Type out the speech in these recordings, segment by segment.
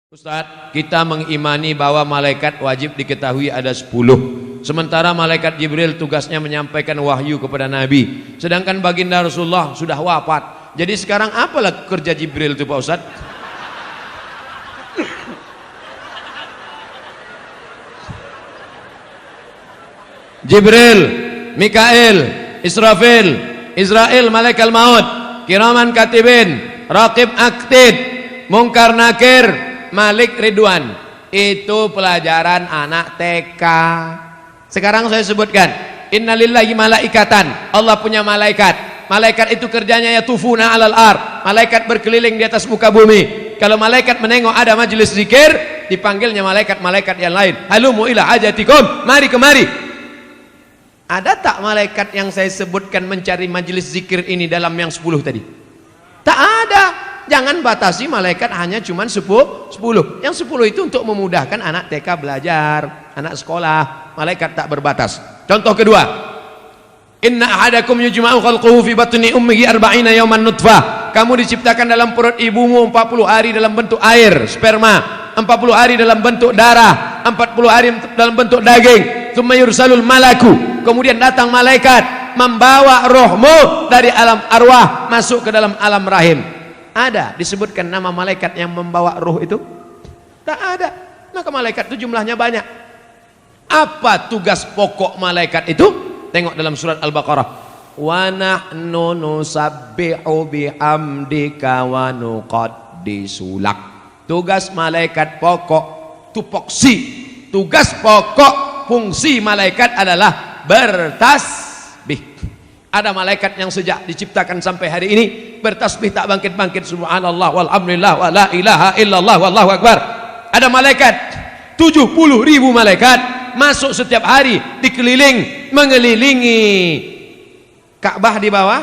Ustaz, kita mengimani bahwa malaikat wajib diketahui ada 10. Sementara malaikat Jibril tugasnya menyampaikan wahyu kepada Nabi. Sedangkan baginda Rasulullah sudah wafat. Jadi sekarang apalah kerja Jibril itu Pak Ustaz? Jibril, Mikail, Israfil, Israel malaikat maut, kiraman katibin, raqib aktid, mungkar nakir, Malik Ridwan. Itu pelajaran anak TK. Sekarang saya sebutkan, innalillahi malaikatan, Allah punya malaikat. Malaikat itu kerjanya yatufuna alal ar, malaikat berkeliling di atas muka bumi. Kalau malaikat menengok ada majelis zikir, dipanggilnya malaikat-malaikat yang lain, halumu ila hajatikum, mari kemari. Ada tak malaikat yang saya sebutkan mencari majelis zikir ini dalam yang 10 tadi? Tak ada. Jangan batasi malaikat hanya cuma 10. Yang 10 itu untuk memudahkan anak TK belajar, anak sekolah. Malaikat tak berbatas. Contoh kedua, inna ahadakum yujma'u khalquhu fi batni ummihi 40 yawman nutfah. Kamu diciptakan dalam perut ibumu 40 hari dalam bentuk air, sperma, 40 hari dalam bentuk darah, 40 hari dalam bentuk daging. Tsumma yursalul malaku. Kemudian datang malaikat membawa rohmu dari alam arwah masuk ke dalam alam rahim. Ada disebutkan nama malaikat yang membawa roh itu? Tak ada. Maka malaikat itu jumlahnya banyak. Apa tugas pokok malaikat itu? Tengok dalam surat Al-Baqarah. Wa nahnu nusabbihu bihamdika wa nuqaddisu lak. Tugas malaikat pokok, tupoksi. Tugas pokok fungsi malaikat adalah bertasbih. Ada malaikat yang sejak diciptakan sampai hari ini bertasbih tak bangkit-bangkit, subhanallah walhamdulillah wa la ilaha illallah wallahu akbar. Ada malaikat 70.000 malaikat masuk setiap hari dikeliling mengelilingi Ka'bah di bawah,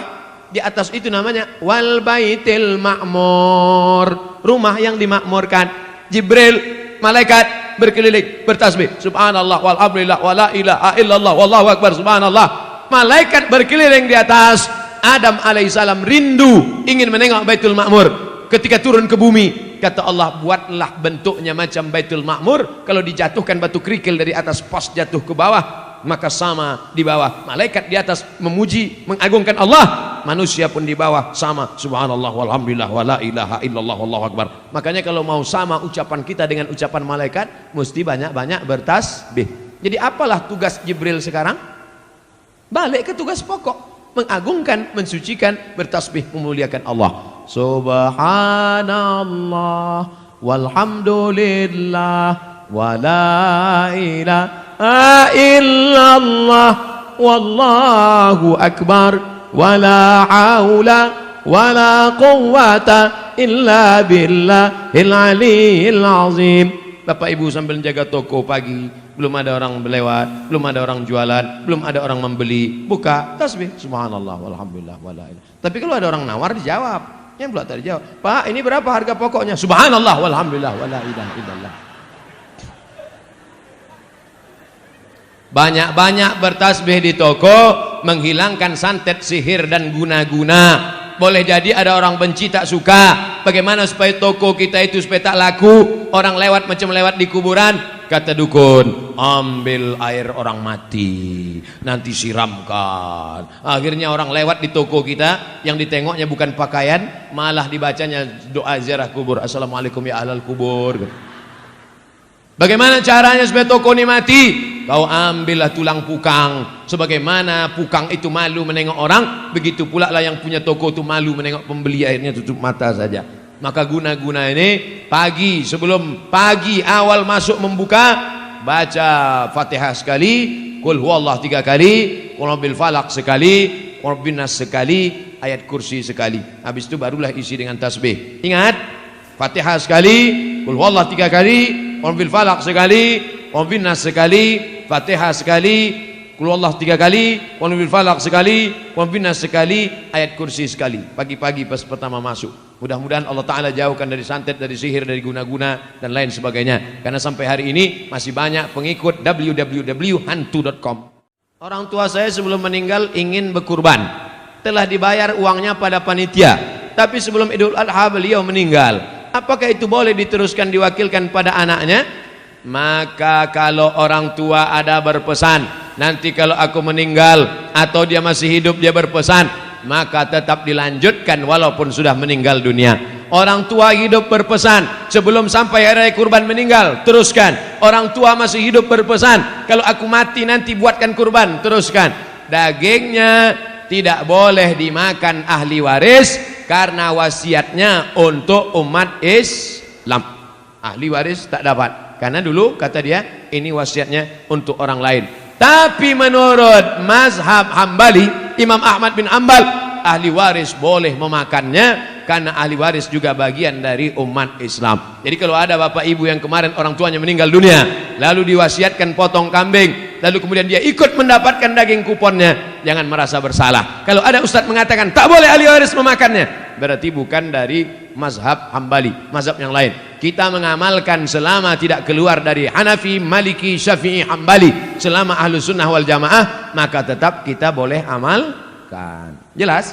di atas itu namanya wal baitil ma'mur, rumah yang dimakmurkan. Jibril malaikat berkeliling bertasbih, subhanallah walhamdulillah wa la ilaha illallah wallahu akbar, subhanallah. Malaikat berkeliling di atas. Adam alaihissalam rindu ingin menengok Baitul Ma'mur. Ketika turun ke bumi, kata Allah, buatlah bentuknya macam Baitul Ma'mur. Kalau dijatuhkan batu kerikil dari atas pos jatuh ke bawah, maka sama di bawah. Malaikat di atas memuji, mengagungkan Allah, manusia pun di bawah sama, subhanallah walhamdulillah wa la ilaha illallah wallahu akbar. Makanya kalau mau sama ucapan kita dengan ucapan malaikat, mesti banyak-banyak bertasbih. Jadi apalah tugas Jibril sekarang? Balik ke tugas pokok, mengagungkan, mensucikan, bertasbih, memuliakan Allah. Subhanallah walhamdulillah wa la ilaha illallah wallahu akbar wa la haula wa la quwwata illa billahil aliyyil azim. Bapak Ibu sambil jaga toko pagi, belum ada orang lewat, belum ada orang jualan, belum ada orang membeli, buka tasbih subhanallah walhamdulillah wala ilaha. Tapi kalau ada orang nawar dijawab, yang pula tak dijawab, Pak ini berapa harga pokoknya? Subhanallah walhamdulillah wala ilaha illallah. Banyak-banyak bertasbih di toko menghilangkan santet, sihir dan guna-guna. Boleh jadi ada orang benci tak suka. Bagaimana supaya toko kita itu supaya tak laku? Orang lewat macam lewat di kuburan. Kata dukun, ambil air orang mati, nanti siramkan. Akhirnya orang lewat di toko kita, yang ditengoknya bukan pakaian, malah dibacanya doa ziarah kubur. Assalamualaikum ya ahlal kubur. Bagaimana caranya supaya toko ini mati? Kau ambillah tulang pukang. Sebagaimana pukang itu malu menengok orang, begitu pula lah yang punya toko itu malu menengok pembeli, akhirnya tutup mata saja. Maka guna-guna ini pagi, sebelum pagi awal masuk membuka, baca Fatihah sekali, Qul huwallah 3 kali, Qul rabbil falaq sekali, Qul rabbin nas sekali, ayat kursi sekali. Habis itu barulah isi dengan tasbih. Ingat, Fatihah sekali, Qul huwallah 3 kali, Qul rabbil falaq sekali, Qul rabbin nas sekali, Fatihah sekali, Qul huwallah 3 kali, Qul rabbil falaq sekali, Qul rabbin nas sekali, ayat kursi sekali. Pagi-pagi pas pertama masuk. Mudah-mudahan Allah Ta'ala jauhkan dari santet, dari sihir, dari guna-guna dan lain sebagainya. Karena sampai hari ini masih banyak pengikut www.hantu.com. Orang tua saya sebelum meninggal ingin berkurban, telah dibayar uangnya pada panitia, tapi sebelum Idul Adha beliau meninggal. apakah itu boleh diteruskan diwakilkan pada anaknya? Maka kalau orang tua ada berpesan, nanti kalau aku meninggal atau dia masih hidup dia berpesan, maka tetap dilanjutkan walaupun sudah meninggal dunia. Orang tua hidup berpesan, sebelum sampai hari raya kurban meninggal, teruskan. Orang tua masih hidup berpesan, kalau aku mati nanti buatkan kurban, teruskan. Dagingnya tidak boleh dimakan ahli waris karena wasiatnya untuk umat Islam. Ahli waris tak dapat, karena dulu kata dia ini wasiatnya untuk orang lain. Tapi menurut mazhab Hambali, Imam Ahmad bin Hanbal, ahli waris boleh memakannya karena ahli waris juga bagian dari umat Islam. Jadi kalau ada bapak ibu yang kemarin orang tuanya meninggal dunia, lalu diwasiatkan potong kambing, lalu kemudian dia ikut mendapatkan daging kuponnya, jangan merasa bersalah. Kalau ada ustadz mengatakan tak boleh ahli waris memakannya, berarti bukan dari mazhab Hambali, mazhab yang lain. Kita mengamalkan selama tidak keluar dari Hanafi, Maliki, Syafi'i, Hambali, selama ahlu sunnah wal jamaah, maka tetap kita boleh amalkan. Jelas?